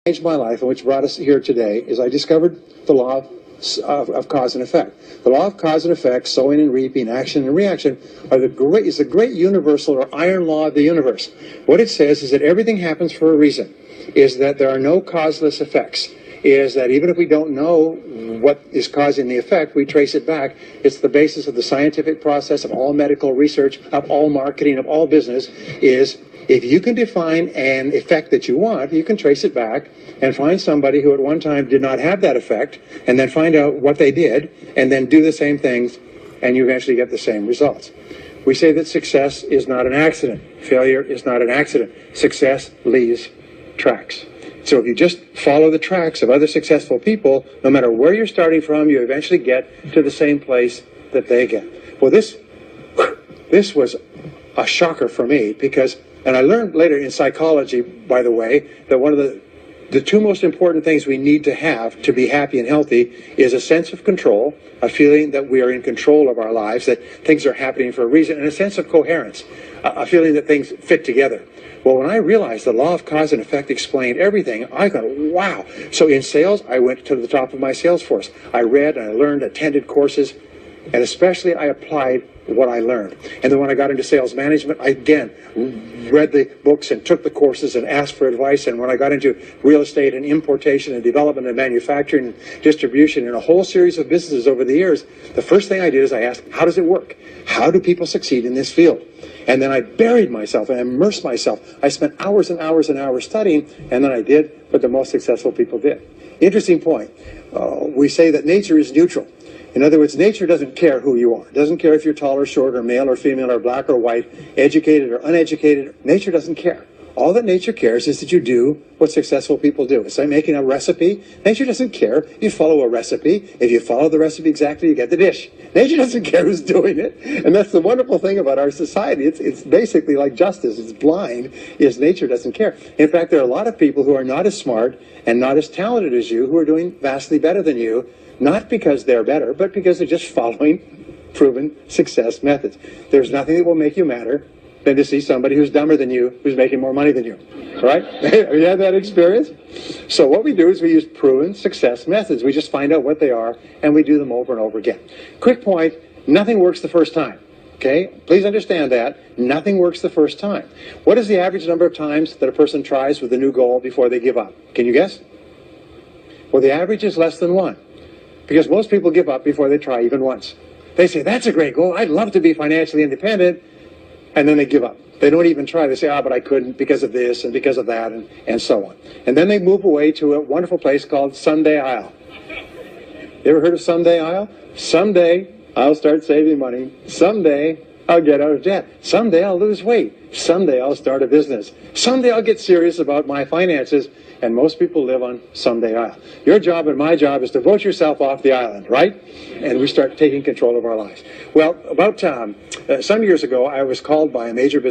changed my life and which brought us here today is I discovered the law of cause and effect. The law of cause and effect, sowing and reaping, action and reaction, is the great universal or iron law of the universe. What it says is that everything happens for a reason, is that there are no causeless effects, is that even if we don't know what is causing the effect, we trace it back. It's the basis of the scientific process, of all medical research, of all marketing, of all business, is if you can define an effect that you want, you can trace it back and find somebody who at one time did not have that effect, and then find out what they did, and then do the same things, and you eventually get the same results. We say that success is not an accident. Failure is not an accident. Success leaves tracks. So if you just follow the tracks of other successful people, no matter where you're starting from, you eventually get to the same place that they get. Well, this was a shocker for me because, and I learned later in psychology, by the way, that one of the two most important things we need to have to be happy and healthy is a sense of control, a feeling that we are in control of our lives, that things are happening for a reason, and a sense of coherence, a feeling that things fit together. Well, when I realized the law of cause and effect explained everything, I thought, wow. So in sales, I went to the top of my sales force. I read and I learned, attended courses, and especially I applied what I learned. And then when I got into sales management, I again read the books and took the courses and asked for advice. And when I got into real estate and importation and development and manufacturing and distribution and a whole series of businesses over the years, the first thing I did is I asked, how does it work? How do people succeed in this field? And then I buried myself and immersed myself. I spent hours and hours and hours studying, and then I did what the most successful people did. Interesting point. We say that nature is neutral. In other words, nature doesn't care who you are. It doesn't care if you're tall or short or male or female or black or white, educated or uneducated. Nature doesn't care. All that nature cares is that you do what successful people do. It's like making a recipe. Nature doesn't care. You follow a recipe. If you follow the recipe exactly, you get the dish. Nature doesn't care who's doing it. And that's the wonderful thing about our society. It's basically like justice. It's blind, is nature doesn't care. In fact, there are a lot of people who are not as smart and not as talented as you who are doing vastly better than you, not because they're better, but because they're just following proven success methods. There's nothing that will make you madder than to see somebody who's dumber than you, who's making more money than you, right? Have you had that experience? So what we do is we use proven success methods. We just find out what they are, and we do them over and over again. Quick point, nothing works the first time, okay? Please understand that. Nothing works the first time. What is the average number of times that a person tries with a new goal before they give up? Can you guess? Well, the average is less than one, because most people give up before they try even once. They say, that's a great goal. I'd love to be financially independent. And then they give up. They don't even try. They say, but I couldn't because of this and because of that and so on. And then they move away to a wonderful place called Someday I'll. You ever heard of Someday I'll? Someday I'll start saving money. Someday I'll get out of debt. Someday I'll lose weight. Someday I'll start a business. Someday I'll get serious about my finances. And most people live on Someday I'll. Your job and my job is to vote yourself off the island, right? And we start taking control of our lives. Well, about some years ago, I was called by a major business